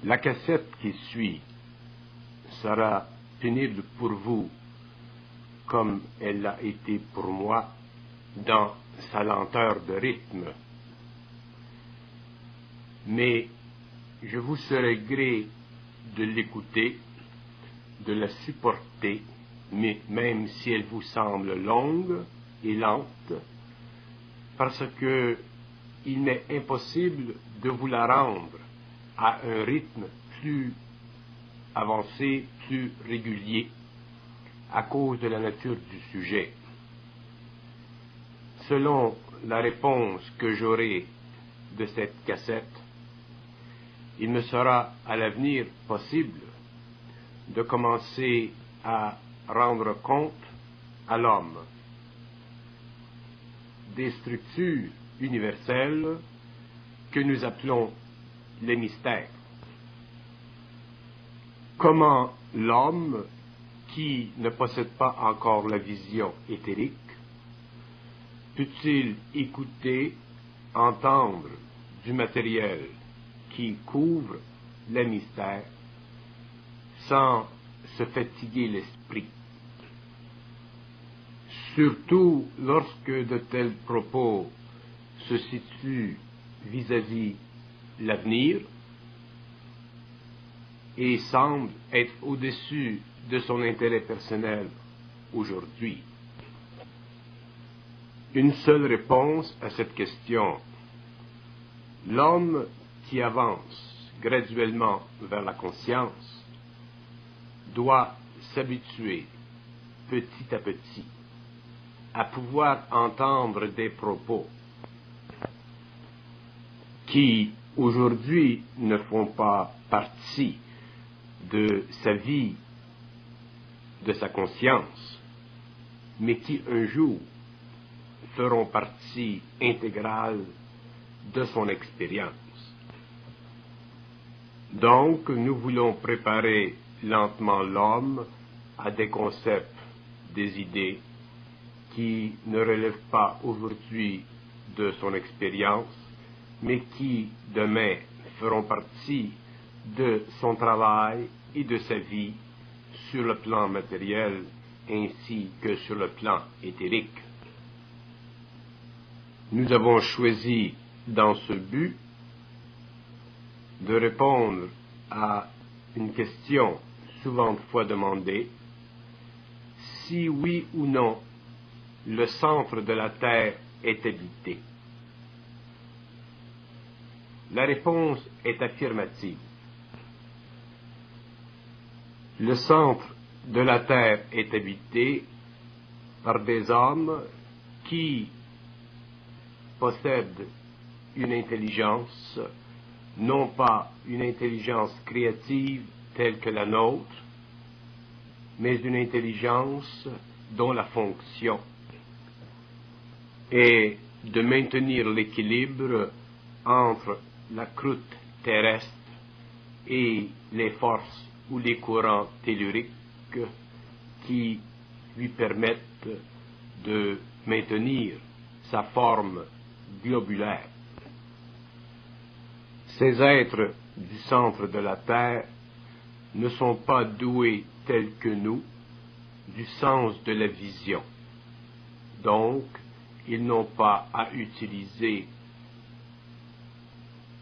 La cassette qui suit sera pénible pour vous comme elle l'a été pour moi dans sa lenteur de rythme. Mais je vous serai gré de l'écouter, de la supporter, mais même si elle vous semble longue et lente, parce que il m'est impossible de vous la rendre à un rythme plus avancé, plus régulier, à cause de la nature du sujet. Selon la réponse que j'aurai de cette cassette, il me sera à l'avenir possible de commencer à rendre compte à l'homme des structures universelles que nous appelons les mystères. Comment l'homme, qui ne possède pas encore la vision éthérique, peut-il écouter, entendre du matériel qui couvre les mystères sans se fatiguer l'esprit? Surtout lorsque de tels propos se situent vis-à-vis l'avenir et semblent être au-dessus de son intérêt personnel aujourd'hui. Une seule réponse à cette question. L'homme qui avance graduellement vers la conscience doit s'habituer petit à petit à pouvoir entendre des propos qui aujourd'hui ne font pas partie de sa vie, de sa conscience, mais qui un jour feront partie intégrale de son expérience. Donc, nous voulons préparer lentement l'homme à des concepts, des idées qui ne relèvent pas aujourd'hui de son expérience, mais qui demain feront partie de son travail et de sa vie sur le plan matériel ainsi que sur le plan éthérique. Nous avons choisi dans ce but de répondre à une question souvent fois demandée: si oui ou non le centre de la Terre est habité. La réponse est affirmative. Le centre de la Terre est habité par des hommes qui possèdent une intelligence, non pas une intelligence créative telle que la nôtre, mais une intelligence dont la fonction est de maintenir l'équilibre entre la croûte terrestre et les forces ou les courants telluriques qui lui permettent de maintenir sa forme globulaire. Ces êtres du centre de la Terre ne sont pas doués tels que nous du sens de la vision. Donc, ils n'ont pas à utiliser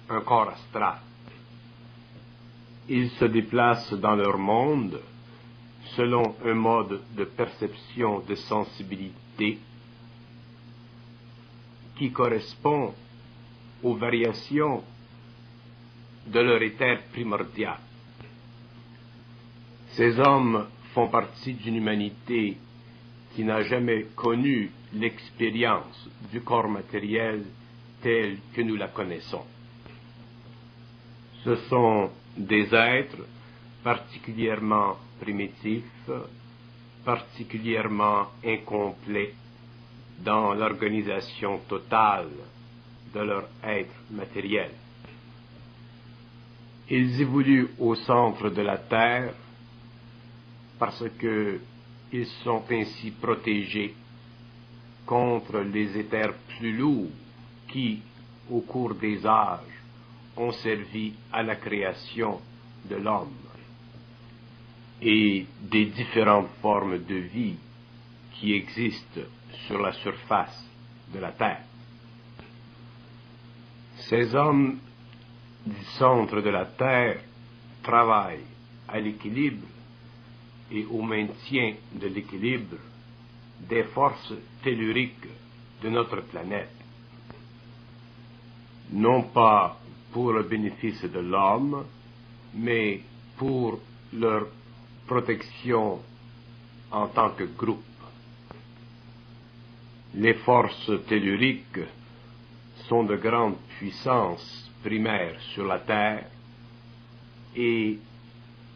un corps astral. Ils se déplacent dans leur monde selon un mode de perception de sensibilité qui correspond aux variations de leur éther primordial. Ces hommes font partie d'une humanité qui n'a jamais connu l'expérience du corps matériel tel que nous la connaissons. Ce sont des êtres particulièrement primitifs, particulièrement incomplets dans l'organisation totale de leur être matériel. Ils évoluent au centre de la Terre parce qu'ils sont ainsi protégés contre les éthers plus lourds qui, au cours des âges, ont servi à la création de l'homme et des différentes formes de vie qui existent sur la surface de la Terre. Ces hommes du centre de la Terre travaillent à l'équilibre et au maintien de l'équilibre des forces telluriques de notre planète, non pas pour le bénéfice de l'homme, mais pour leur protection en tant que groupe. Les forces telluriques sont de grandes puissances primaires sur la Terre et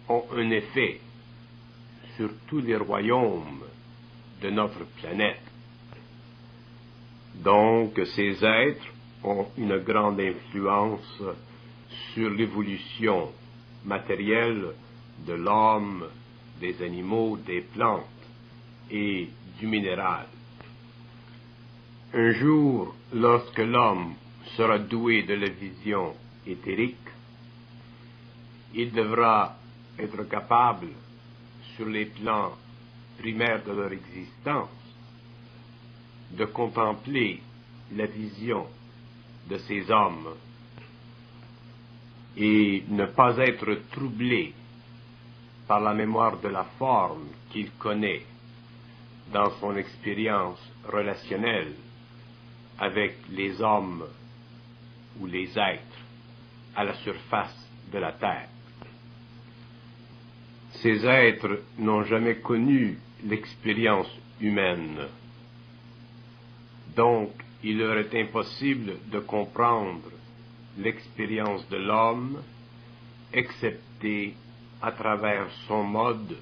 ont un effet sur tous les royaumes de notre planète. Donc, ces êtres ont une grande influence sur l'évolution matérielle de l'homme, des animaux, des plantes et du minéral. Un jour, lorsque l'homme sera doué de la vision éthérique, il devra être capable, sur les plans primaires de leur existence, de contempler la vision de ces hommes et ne pas être troublé par la mémoire de la forme qu'il connaît dans son expérience relationnelle avec les hommes ou les êtres à la surface de la Terre. Ces êtres n'ont jamais connu l'expérience humaine. Donc, il leur est impossible de comprendre l'expérience de l'homme, excepté à travers son mode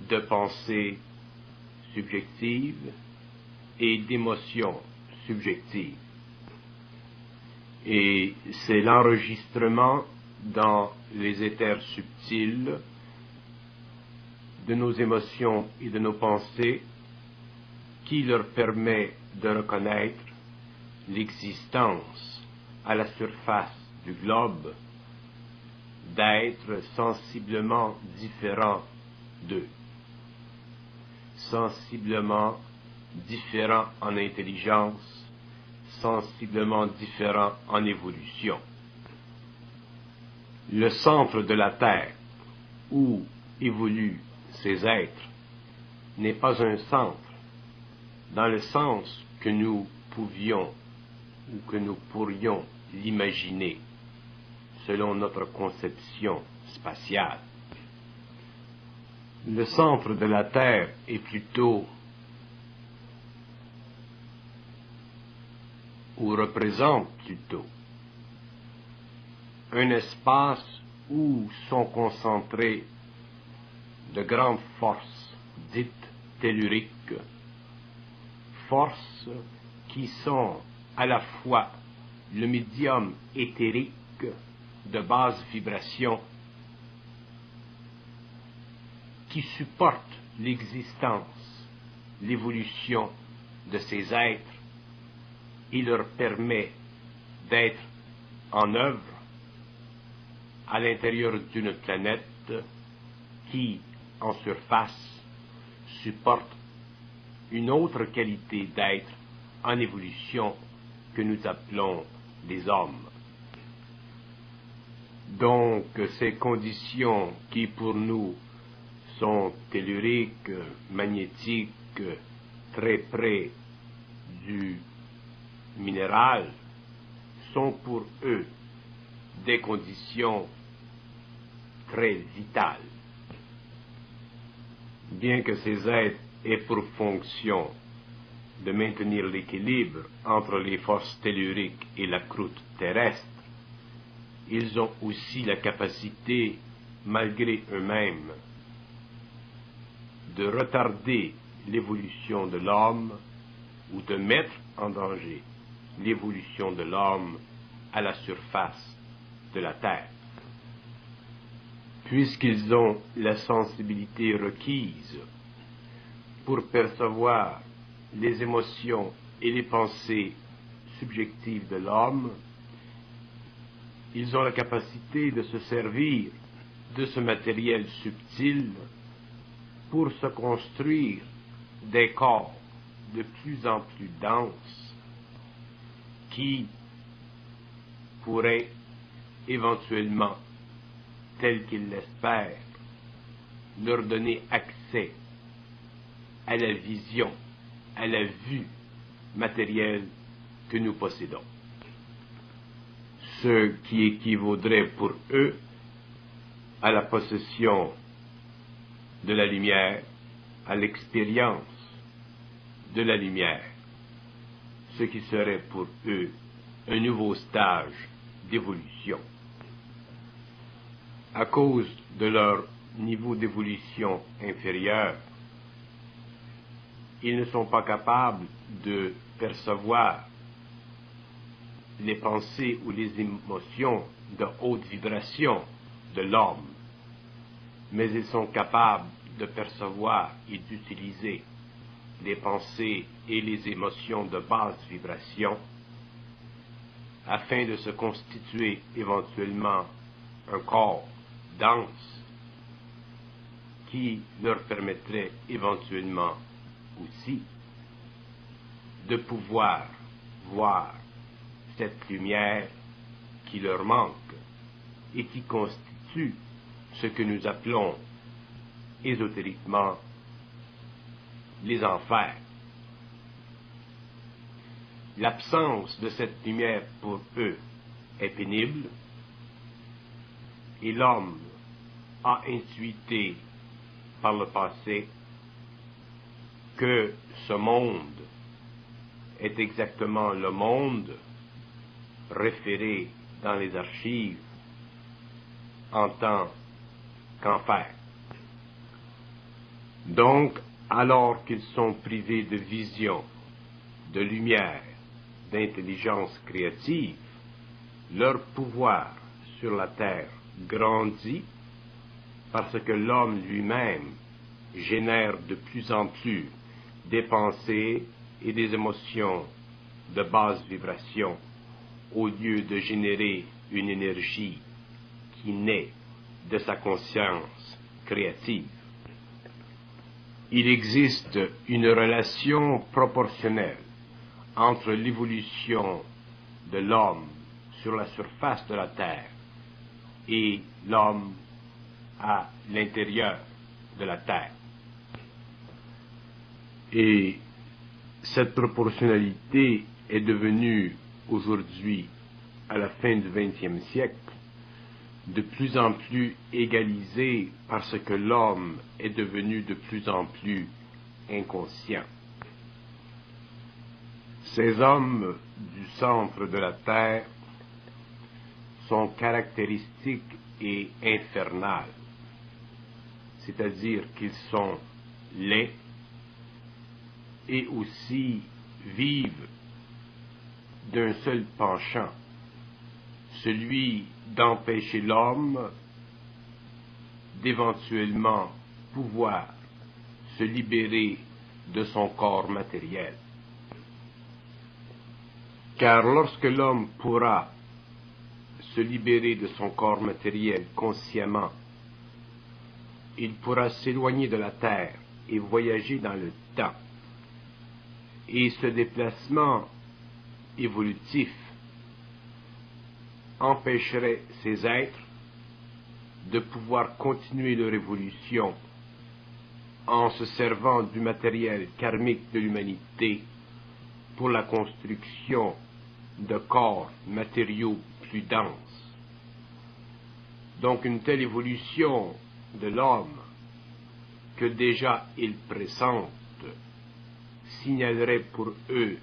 de pensée subjective et d'émotion subjective. Et c'est l'enregistrement dans les éthers subtils de nos émotions et de nos pensées qui leur permet de reconnaître l'existence à la surface du globe d'êtres sensiblement différents d'eux, sensiblement différents en intelligence, sensiblement différents en évolution. Le centre de la Terre où évoluent ces êtres n'est pas un centre dans le sens que nous pouvions ou que nous pourrions l'imaginer selon notre conception spatiale. Le centre de la Terre est plutôt, ou représente plutôt, un espace où sont concentrées de grandes forces dites telluriques, forces qui sont à la fois le médium éthérique de basse vibration qui supporte l'existence, l'évolution de ces êtres et leur permet d'être en œuvre à l'intérieur d'une planète qui, en surface, supporte une autre qualité d'être en évolution que nous appelons les hommes. Donc, ces conditions qui pour nous sont telluriques, magnétiques, très près du minéral, sont pour eux des conditions très vitales. Bien que ces êtres aient pour fonction de maintenir l'équilibre entre les forces telluriques et la croûte terrestre, ils ont aussi la capacité, malgré eux-mêmes, de retarder l'évolution de l'homme ou de mettre en danger l'évolution de l'homme à la surface de la Terre. Puisqu'ils ont la sensibilité requise pour percevoir les émotions et les pensées subjectives de l'homme, ils ont la capacité de se servir de ce matériel subtil pour se construire des corps de plus en plus denses qui pourraient éventuellement, tel qu'ils l'espèrent, leur donner accès à la vision, à la vue matérielle que nous possédons. Ce qui équivaudrait pour eux à la possession de la lumière, à l'expérience de la lumière, ce qui serait pour eux un nouveau stage d'évolution. À cause de leur niveau d'évolution inférieur, ils ne sont pas capables de percevoir les pensées ou les émotions de haute vibration de l'homme, mais ils sont capables de percevoir et d'utiliser les pensées et les émotions de basse vibration afin de se constituer éventuellement un corps dense qui leur permettrait éventuellement aussi de pouvoir voir cette lumière qui leur manque et qui constitue ce que nous appelons ésotériquement les enfers. L'absence de cette lumière pour eux est pénible et l'homme a intuité par le passé que ce monde est exactement le monde référé dans les archives en tant qu'enfer. Donc, alors qu'ils sont privés de vision, de lumière, d'intelligence créative, leur pouvoir sur la terre grandit parce que l'homme lui-même génère de plus en plus des pensées et des émotions de basse vibration au lieu de générer une énergie qui naît de sa conscience créative. Il existe une relation proportionnelle entre l'évolution de l'homme sur la surface de la Terre et l'homme à l'intérieur de la Terre. Et cette proportionnalité est devenue aujourd'hui, à la fin du XXe siècle, de plus en plus égalisée parce que l'homme est devenu de plus en plus inconscient. Ces hommes du centre de la Terre sont caractéristiques et infernales, c'est-à-dire qu'ils sont laids et aussi vivent d'un seul penchant, celui d'empêcher l'homme d'éventuellement pouvoir se libérer de son corps matériel. Car lorsque l'homme pourra se libérer de son corps matériel consciemment, il pourra s'éloigner de la terre et voyager dans le temps. Et ce déplacement évolutif empêcherait ces êtres de pouvoir continuer leur évolution en se servant du matériel karmique de l'humanité pour la construction de corps matériaux plus denses. Donc une telle évolution de l'homme que déjà ils pressentent signalerait pour eux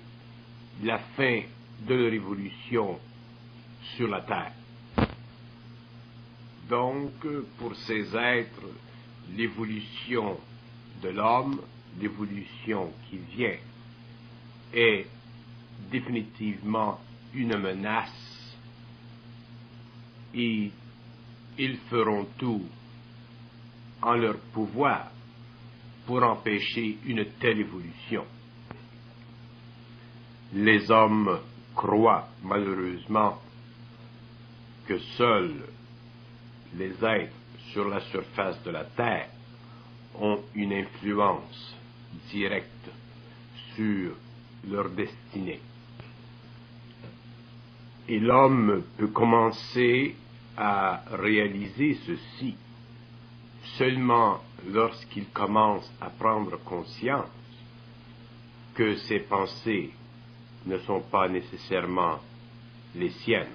la fin de leur évolution sur la terre. Donc, pour ces êtres, l'évolution de l'homme, l'évolution qui vient, est définitivement une menace et ils feront tout en leur pouvoir pour empêcher une telle évolution. Les hommes croient malheureusement que seuls les êtres sur la surface de la Terre ont une influence directe sur leur destinée. Et l'homme peut commencer à réaliser ceci seulement lorsqu'il commence à prendre conscience que ses pensées ne sont pas nécessairement les siennes.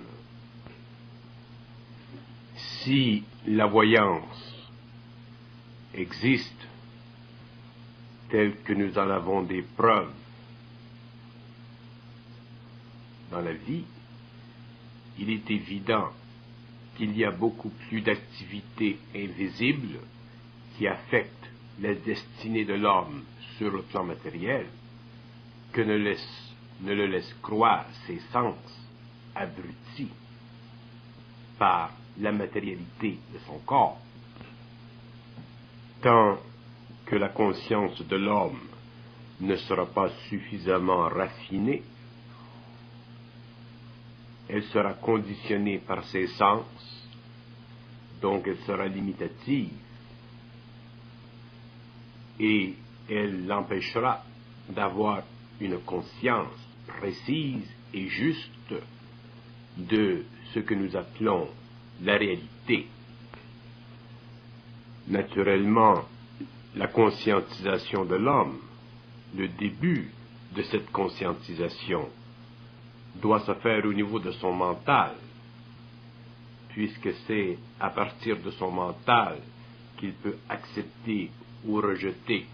Si la voyance existe telle que nous en avons des preuves dans la vie, il est évident qu'il y a beaucoup plus d'activités invisibles qui affectent la destinée de l'homme sur le plan matériel que ne le laisse croire ses sens abrutis par la matérialité de son corps. Tant que la conscience de l'homme ne sera pas suffisamment raffinée, elle sera conditionnée par ses sens, donc elle sera limitative, et elle l'empêchera d'avoir une conscience précise et juste de ce que nous appelons la réalité. Naturellement, la conscientisation de l'homme, le début de cette conscientisation, doit se faire au niveau de son mental, puisque c'est à partir de son mental qu'il peut accepter ou rejeter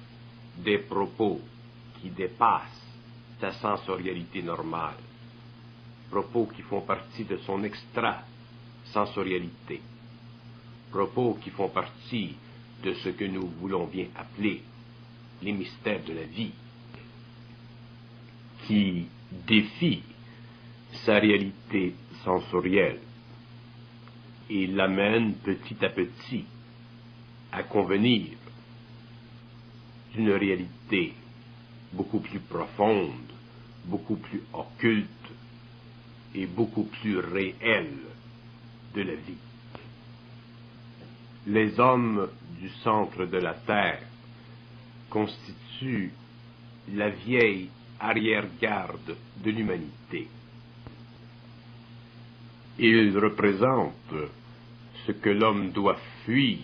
des propos qui dépassent sa sensorialité normale, propos qui font partie de son extra-sensorialité, propos qui font partie de ce que nous voulons bien appeler les mystères de la vie, qui défient sa réalité sensorielle et l'amène petit à petit à convenir d'une réalité beaucoup plus profonde, beaucoup plus occulte et beaucoup plus réelle de la vie. Les hommes du centre de la Terre constituent la vieille arrière-garde de l'humanité. Ils représentent ce que l'homme doit fuir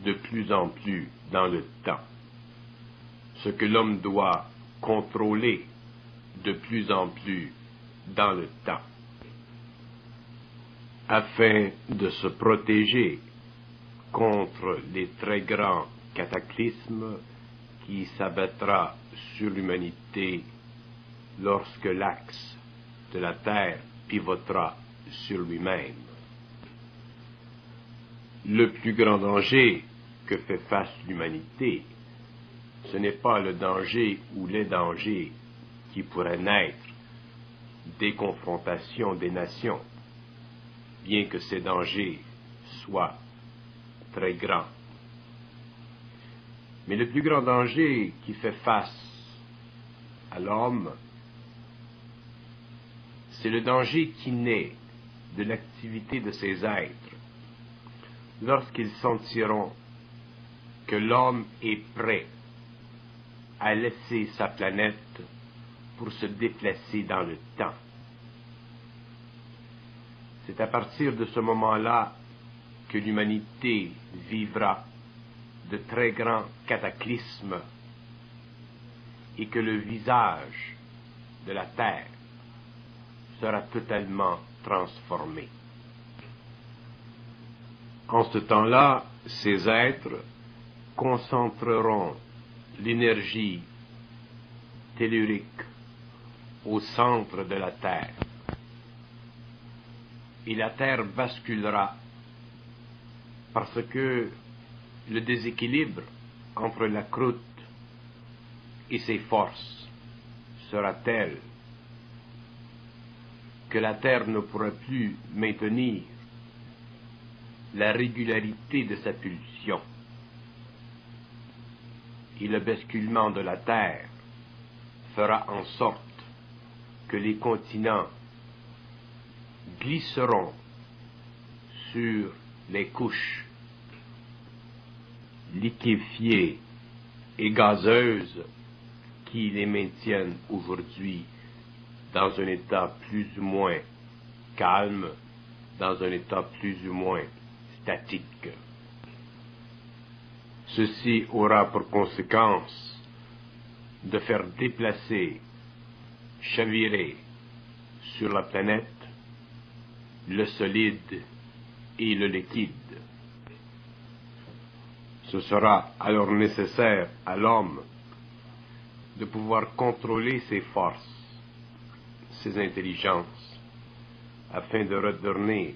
de plus en plus dans le temps, ce que l'homme doit contrôler de plus en plus dans le temps, afin de se protéger contre les très grands cataclysmes qui s'abattra sur l'humanité lorsque l'axe de la Terre pivotera sur lui-même. Le plus grand danger que fait face l'humanité, ce n'est pas le danger ou les dangers qui pourraient naître des confrontations des nations, bien que ces dangers soient très grands. Mais le plus grand danger qui fait face à l'homme, c'est le danger qui naît de l'activité de ces êtres lorsqu'ils sentiront que l'homme est prêt à laisser sa planète pour se déplacer dans le temps. C'est à partir de ce moment-là que l'humanité vivra de très grands cataclysmes et que le visage de la Terre sera totalement transformé. En ce temps-là, ces êtres concentreront l'énergie tellurique au centre de la Terre, et la Terre basculera parce que le déséquilibre entre la croûte et ses forces sera tel que la Terre ne pourra plus maintenir la régularité de sa pulsion. Et le basculement de la Terre fera en sorte que les continents glisseront sur les couches liquéfiées et gazeuses qui les maintiennent aujourd'hui dans un état plus ou moins calme, dans un état plus ou moins statique. Ceci aura pour conséquence de faire déplacer, chavirer sur la planète le solide et le liquide. Ce sera alors nécessaire à l'homme de pouvoir contrôler ses forces, ses intelligences, afin de redonner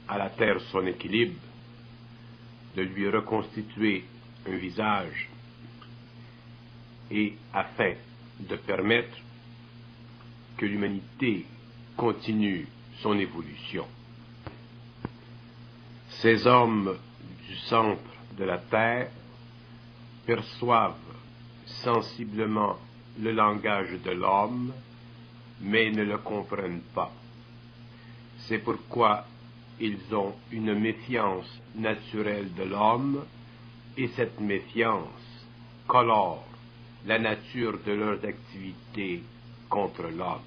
à la Terre son équilibre, de lui reconstituer un visage, et afin de permettre que l'humanité continue son évolution. Ces hommes du centre de la Terre perçoivent sensiblement le langage de l'homme, mais ne le comprennent pas. C'est pourquoi ils ont une méfiance naturelle de l'homme, et cette méfiance colore la nature de leurs activités contre l'homme.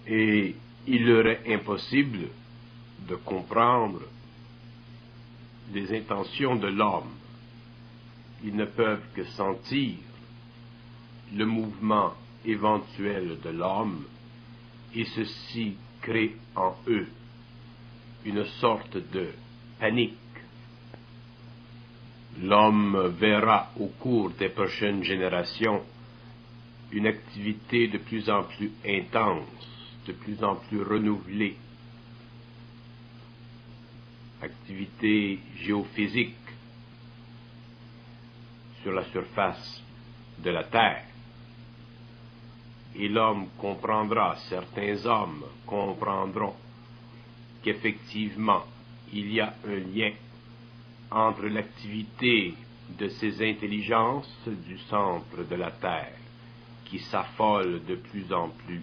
Et il leur est impossible de comprendre les intentions de l'homme. Ils ne peuvent que sentir le mouvement éventuel de l'homme, et ceci crée en eux une sorte de panique. L'homme verra au cours des prochaines générations une activité de plus en plus intense, de plus en plus renouvelée, activité géophysique sur la surface de la Terre. Et l'homme comprendra, certains hommes comprendront qu'effectivement il y a un lien entre l'activité de ces intelligences du centre de la Terre qui s'affolent de plus en plus.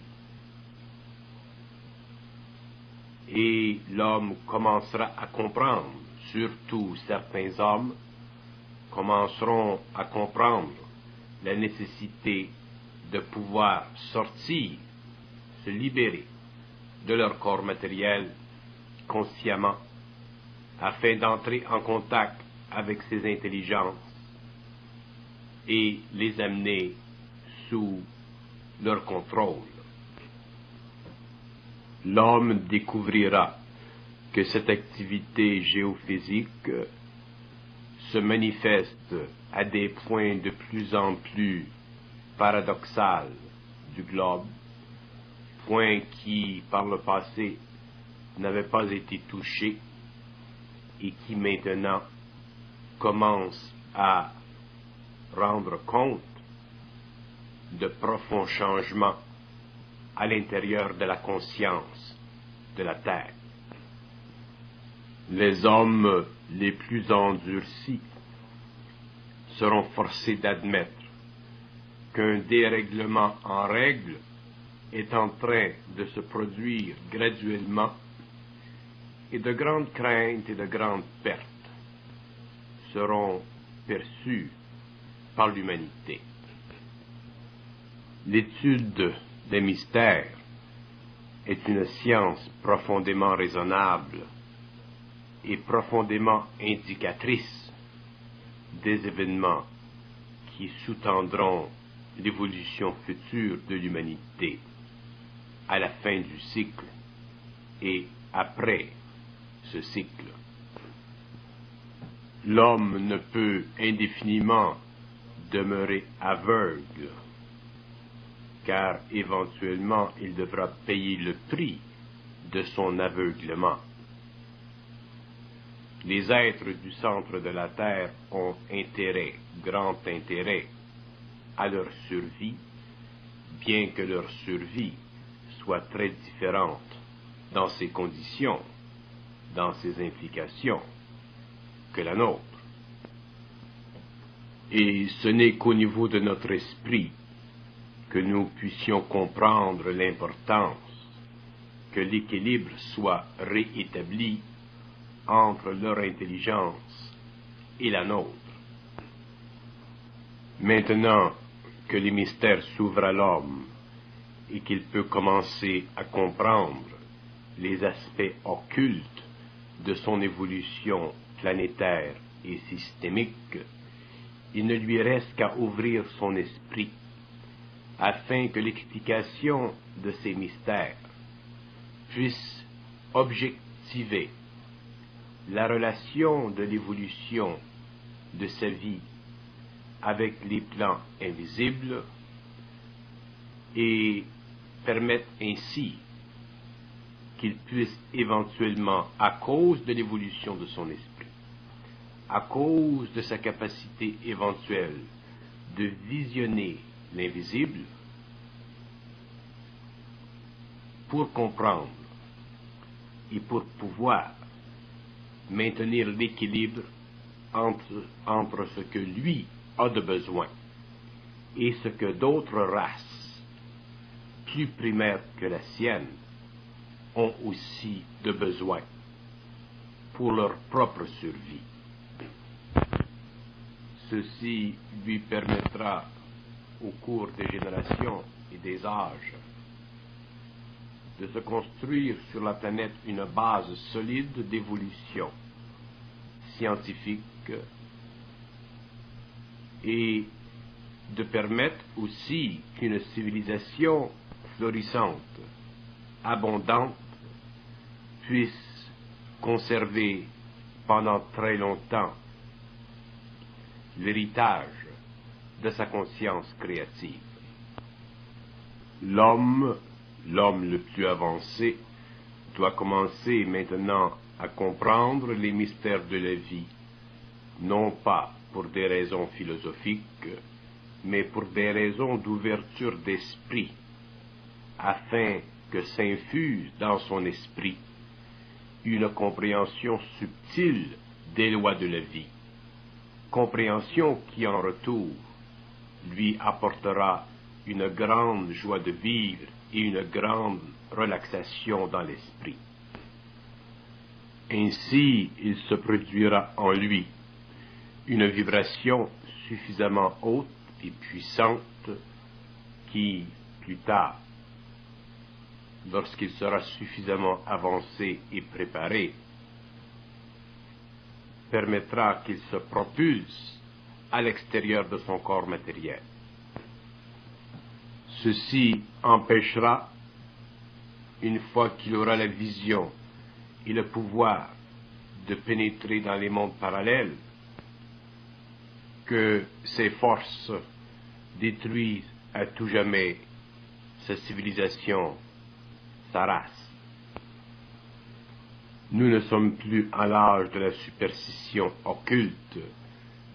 Et l'homme commencera à comprendre, surtout certains hommes commenceront à comprendre la nécessité de pouvoir sortir, se libérer de leur corps matériel consciemment, afin d'entrer en contact avec ces intelligences et les amener sous leur contrôle. L'homme découvrira que cette activité géophysique se manifeste à des points de plus en plus paradoxaux du globe, points qui, par le passé, n'avaient pas été touchés et qui maintenant commencent à rendre compte de profonds changements à l'intérieur de la conscience de la Terre. Les hommes les plus endurcis seront forcés d'admettre qu'un dérèglement en règle est en train de se produire graduellement, et de grandes craintes et de grandes pertes seront perçues par l'humanité. L'étude des mystères est une science profondément raisonnable et profondément indicatrice des événements qui sous-tendront l'évolution future de l'humanité à la fin du cycle et après ce cycle. L'homme ne peut indéfiniment demeurer aveugle, car éventuellement il devra payer le prix de son aveuglement. Les êtres du centre de la Terre ont intérêt, grand intérêt, à leur survie, bien que leur survie soit très différente dans ses conditions, dans ses implications, que la nôtre. Et ce n'est qu'au niveau de notre esprit que nous puissions comprendre l'importance que l'équilibre soit réétabli entre leur intelligence et la nôtre. Maintenant que les mystères s'ouvrent à l'homme et qu'il peut commencer à comprendre les aspects occultes de son évolution planétaire et systémique, il ne lui reste qu'à ouvrir son esprit afin que l'explication de ces mystères puisse objectiver la relation de l'évolution de sa vie avec les plans invisibles et permettre ainsi qu'il puisse éventuellement, à cause de l'évolution de son esprit, à cause de sa capacité éventuelle de visionner l'invisible, pour comprendre et pour pouvoir maintenir l'équilibre entre ce que lui a de besoin et ce que d'autres races, plus primaires que la sienne, ont aussi de besoin pour leur propre survie. Ceci lui permettra, au cours des générations et des âges, de se construire sur la planète une base solide d'évolution scientifique et de permettre aussi qu'une civilisation florissante, abondante, puisse conserver pendant très longtemps l'héritage de sa conscience créative. L'homme le plus avancé, doit commencer maintenant à comprendre les mystères de la vie, non pas pour des raisons philosophiques, mais pour des raisons d'ouverture d'esprit, afin que s'infuse dans son esprit une compréhension subtile des lois de la vie, compréhension qui en retour lui apportera une grande joie de vivre et une grande relaxation dans l'esprit. Ainsi, il se produira en lui une vibration suffisamment haute et puissante qui, plus tard, lorsqu'il sera suffisamment avancé et préparé, permettra qu'il se propulse à l'extérieur de son corps matériel. Ceci empêchera, une fois qu'il aura la vision et le pouvoir de pénétrer dans les mondes parallèles, que ces forces détruisent à tout jamais sa civilisation, sa race. Nous ne sommes plus à l'âge de la superstition occulte,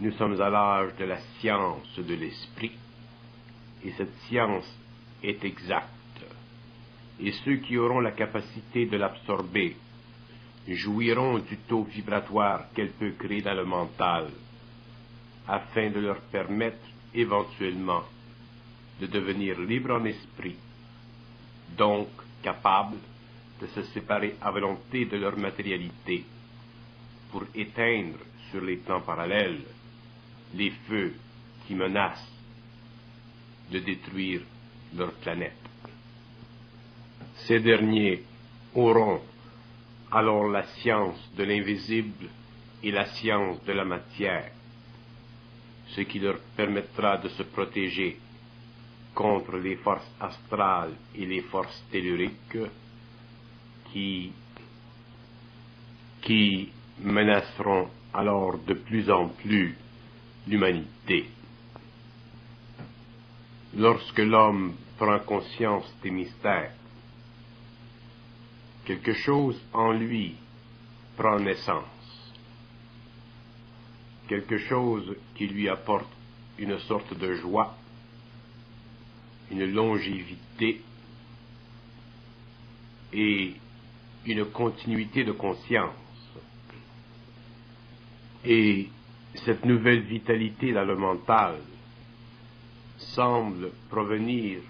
nous sommes à l'âge de la science de l'esprit. Et cette science est exacte. Et ceux qui auront la capacité de l'absorber jouiront du taux vibratoire qu'elle peut créer dans le mental, afin de leur permettre éventuellement de devenir libres en esprit, donc capables de se séparer à volonté de leur matérialité pour éteindre sur les plans parallèles les feux qui menacent de détruire leur planète. Ces derniers auront alors la science de l'invisible et la science de la matière, ce qui leur permettra de se protéger contre les forces astrales et les forces telluriques qui menaceront alors de plus en plus l'humanité. Lorsque l'homme prend conscience des mystères, quelque chose en lui prend naissance, quelque chose qui lui apporte une sorte de joie, une longévité et une continuité de conscience. Et cette nouvelle vitalité dans le mental semble provenir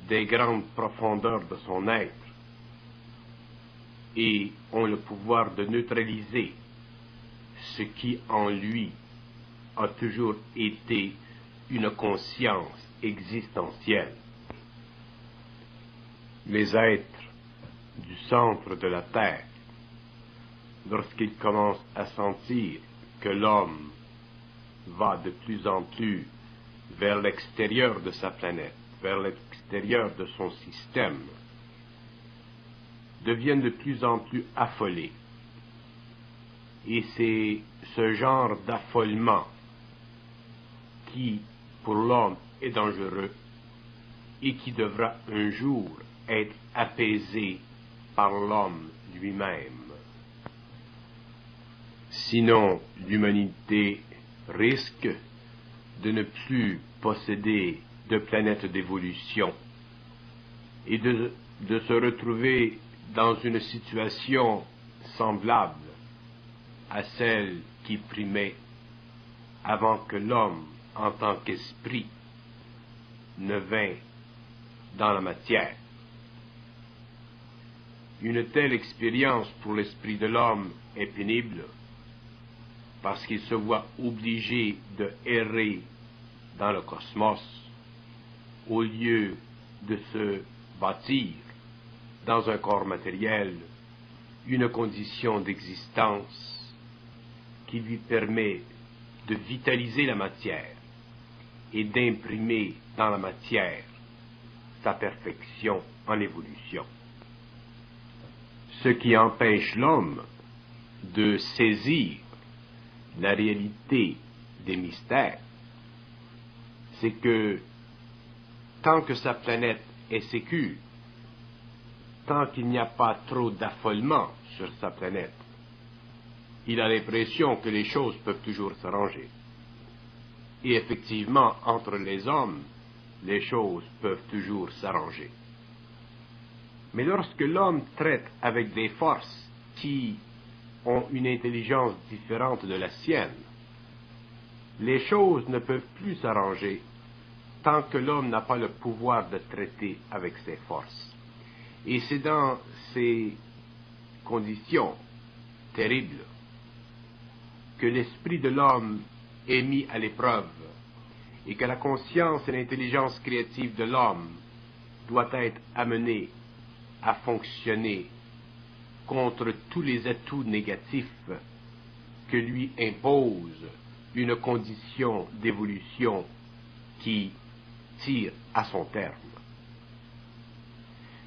des grandes profondeurs de son être et ont le pouvoir de neutraliser ce qui en lui a toujours été une conscience existentielle. Les êtres du centre de la Terre, lorsqu'ils commencent à sentir que l'homme va de plus en plus vers l'extérieur de sa planète, vers l'extérieur de son système, deviennent de plus en plus affolés. Et c'est ce genre d'affolement qui, pour l'homme, est dangereux et qui devra un jour être apaisé par l'homme lui-même. Sinon, l'humanité risque de ne plus posséder de planète d'évolution et de se retrouver dans une situation semblable à celle qui primait avant que l'homme, en tant qu'esprit, ne vint dans la matière. Une telle expérience pour l'esprit de l'homme est pénible parce qu'il se voit obligé de errer dans le cosmos au lieu de se bâtir dans un corps matériel une condition d'existence qui lui permet de vitaliser la matière et d'imprimer dans la matière sa perfection en évolution. Ce qui empêche l'homme de saisir la réalité des mystères, c'est que tant que sa planète est sécure, tant qu'il n'y a pas trop d'affolement sur sa planète, il a l'impression que les choses peuvent toujours s'arranger. Et effectivement, entre les hommes, les choses peuvent toujours s'arranger. Mais lorsque l'homme traite avec des forces qui ont une intelligence différente de la sienne, les choses ne peuvent plus s'arranger tant que l'homme n'a pas le pouvoir de traiter avec ses forces. Et c'est dans ces conditions terribles que l'esprit de l'homme est mis à l'épreuve et que la conscience et l'intelligence créative de l'homme doit être amenée à fonctionner contre tous les atouts négatifs que lui impose une condition d'évolution qui tire à son terme.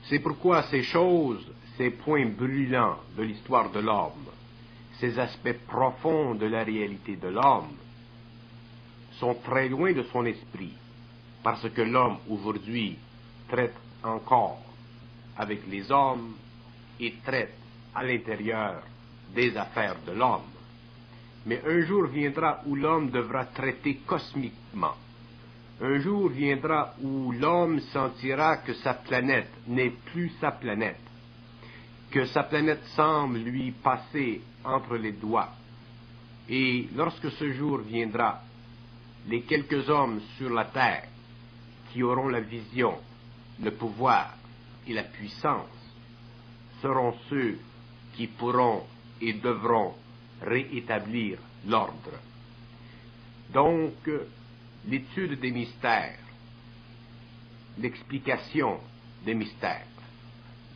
C'est pourquoi ces choses, ces points brûlants de l'histoire de l'homme, ces aspects profonds de la réalité de l'homme, sont très loin de son esprit, parce que l'homme aujourd'hui traite encore avec les hommes et traite à l'intérieur des affaires de l'homme. Mais un jour viendra où l'homme devra traiter cosmiquement. Un jour viendra où l'homme sentira que sa planète n'est plus sa planète, que sa planète semble lui passer entre les doigts. Et lorsque ce jour viendra, les quelques hommes sur la terre qui auront la vision, le pouvoir et la puissance seront ceux qui pourront et devront réétablir l'ordre. Donc, l'étude des mystères, l'explication des mystères,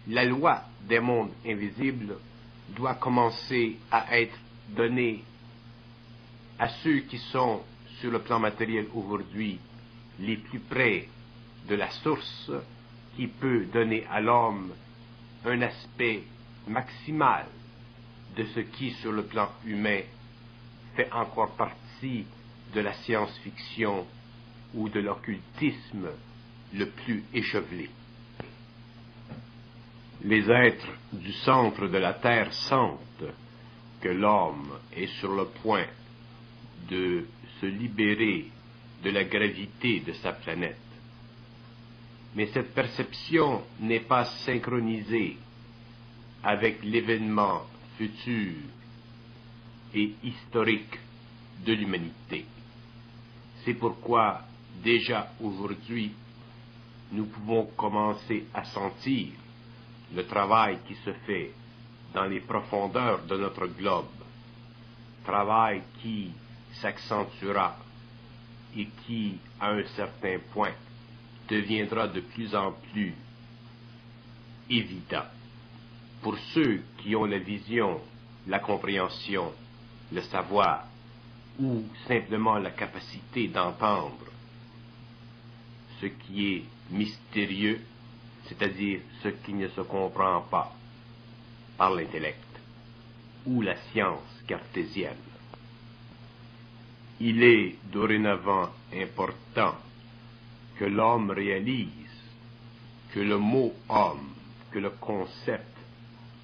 la loi des mondes invisibles doit commencer à être donnée à ceux qui sont sur le plan matériel aujourd'hui les plus près de la source qui peut donner à l'homme un aspect maximal de ce qui sur le plan humain fait encore partie de la science-fiction ou de l'occultisme le plus échevelé. Les êtres du centre de la Terre sentent que l'homme est sur le point de se libérer de la gravité de sa planète. Mais cette perception n'est pas synchronisée avec l'événement futur et historique de l'humanité. C'est pourquoi, déjà aujourd'hui, nous pouvons commencer à sentir le travail qui se fait dans les profondeurs de notre globe, travail qui s'accentuera et qui, à un certain point, deviendra de plus en plus évident. Pour ceux qui ont la vision, la compréhension, le savoir, ou simplement la capacité d'entendre ce qui est mystérieux, c'est-à-dire ce qui ne se comprend pas par l'intellect ou la science cartésienne. Il est dorénavant important que l'homme réalise que le mot homme, que le concept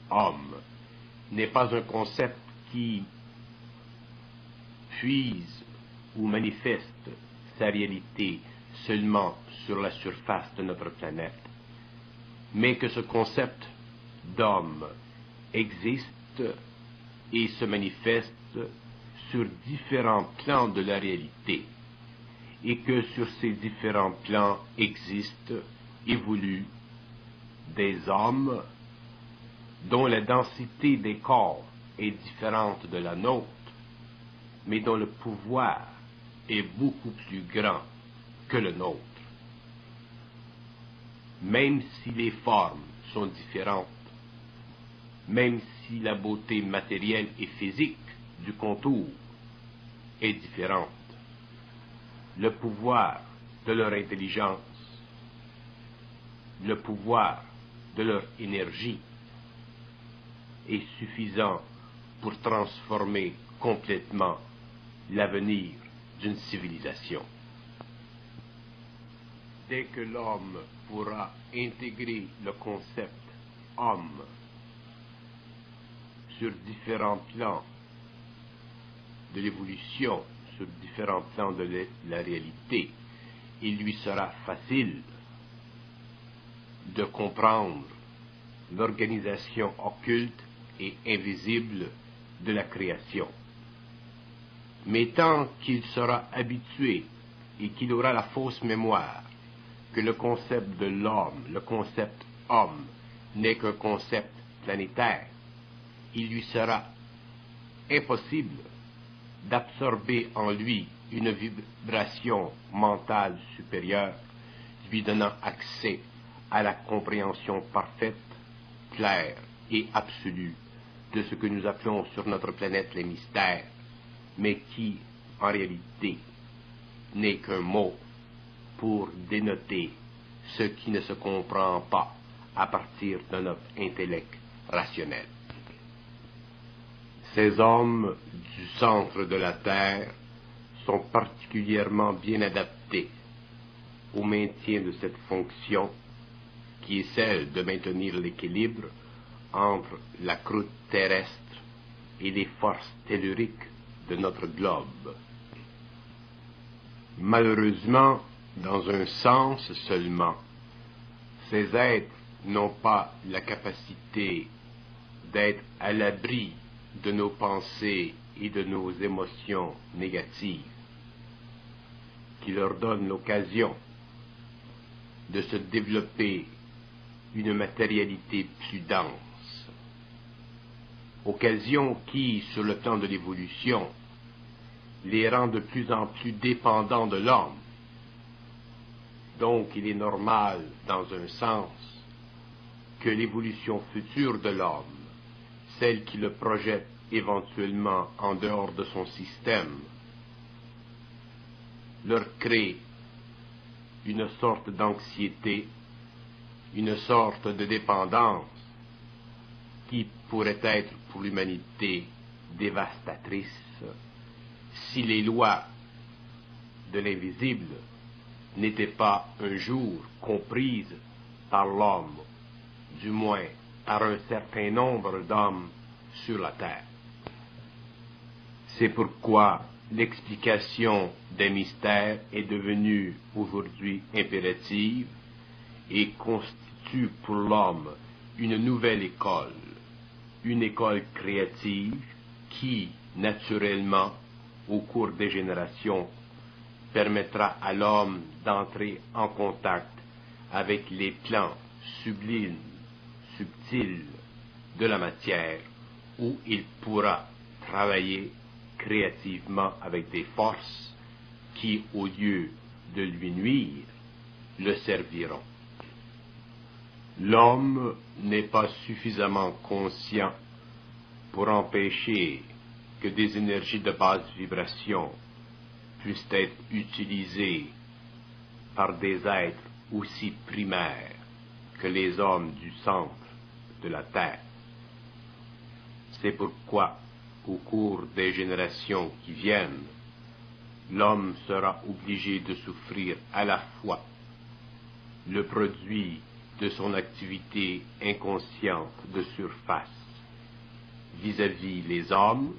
homme, n'est pas un concept qui puise ou manifeste sa réalité seulement sur la surface de notre planète, mais que ce concept d'homme existe et se manifeste sur différents plans de la réalité, et que sur ces différents plans existent, évoluent des hommes dont la densité des corps est différente de la nôtre, mais dont le pouvoir est beaucoup plus grand que le nôtre. Même si les formes sont différentes, même si la beauté matérielle et physique du contour est différente, le pouvoir de leur intelligence, le pouvoir de leur énergie est suffisant pour transformer complètement l'avenir d'une civilisation. Dès que l'homme pourra intégrer le concept homme sur différents plans de l'évolution, sur différents plans de la réalité, il lui sera facile de comprendre l'organisation occulte et invisible de la création. Mais tant qu'il sera habitué et qu'il aura la fausse mémoire que le concept de l'homme, le concept homme, n'est qu'un concept planétaire, il lui sera impossible d'absorber en lui une vibration mentale supérieure, lui donnant accès à la compréhension parfaite, claire et absolue de ce que nous appelons sur notre planète les mystères, mais qui, en réalité, n'est qu'un mot pour dénoter ce qui ne se comprend pas à partir de notre intellect rationnel. Ces hommes du centre de la Terre sont particulièrement bien adaptés au maintien de cette fonction qui est celle de maintenir l'équilibre entre la croûte terrestre et les forces telluriques de notre globe. Malheureusement, dans un sens seulement, ces êtres n'ont pas la capacité d'être à l'abri de nos pensées et de nos émotions négatives, qui leur donnent l'occasion de se développer une matérialité plus dense, occasion qui, sur le plan de l'évolution, les rend de plus en plus dépendants de l'homme. Donc il est normal, dans un sens, que l'évolution future de l'homme, celle qui le projette éventuellement en dehors de son système, leur crée une sorte d'anxiété, une sorte de dépendance qui pourrait être pour l'humanité dévastatrice si les lois de l'invisible n'étaient pas un jour comprises par l'homme, du moins par un certain nombre d'hommes sur la terre. C'est pourquoi l'explication des mystères est devenue aujourd'hui impérative et constitue pour l'homme une nouvelle école, une école créative qui, naturellement, au cours des générations, permettra à l'homme d'entrer en contact avec les plans sublimes, subtils de la matière, où il pourra travailler, créativement avec des forces qui, au lieu de lui nuire, le serviront. L'homme n'est pas suffisamment conscient pour empêcher que des énergies de basse vibration puissent être utilisées par des êtres aussi primaires que les hommes du centre de la Terre. C'est pourquoi, au cours des générations qui viennent, l'homme sera obligé de souffrir à la fois le produit de son activité inconsciente de surface vis-à-vis les hommes,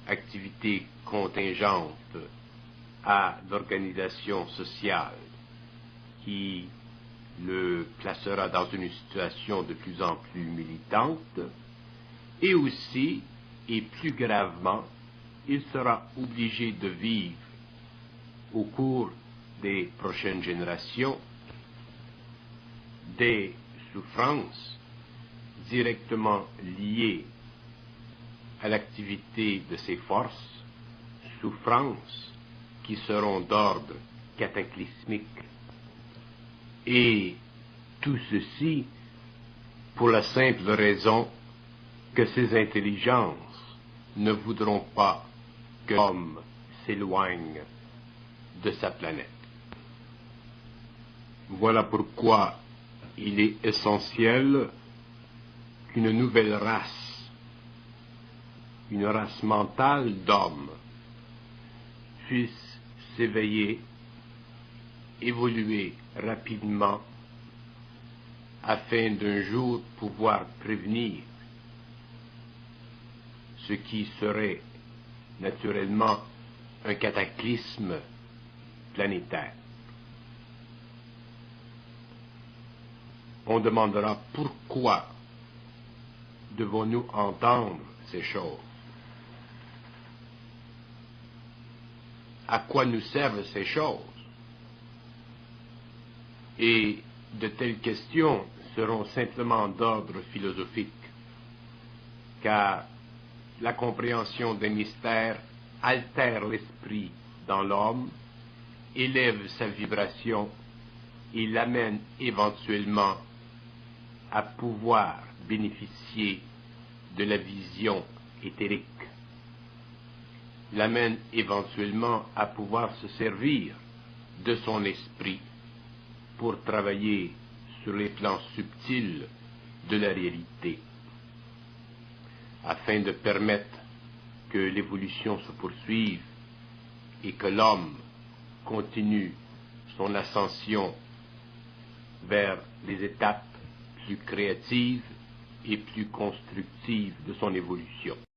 activité contingente à l'organisation sociale qui le placera dans une situation de plus en plus militante, et aussi, et plus gravement, il sera obligé de vivre au cours des prochaines générations des souffrances directement liées à l'activité de ces forces, souffrances qui seront d'ordre cataclysmique. Et tout ceci pour la simple raison que ces intelligences ne voudront pas que l'homme s'éloigne de sa planète. Voilà pourquoi il est essentiel qu'une nouvelle race, une race mentale d'hommes, puisse s'éveiller, évoluer rapidement, afin d'un jour pouvoir prévenir ce qui serait naturellement un cataclysme planétaire. On demandera pourquoi devons-nous entendre ces choses? À quoi nous servent ces choses? Et de telles questions seront simplement d'ordre philosophique, car la compréhension des mystères altère l'esprit dans l'homme, élève sa vibration et l'amène éventuellement à pouvoir bénéficier de la vision éthérique, l'amène éventuellement à pouvoir se servir de son esprit pour travailler sur les plans subtils de la réalité, afin de permettre que l'évolution se poursuive et que l'homme continue son ascension vers les étapes plus créatives et plus constructives de son évolution.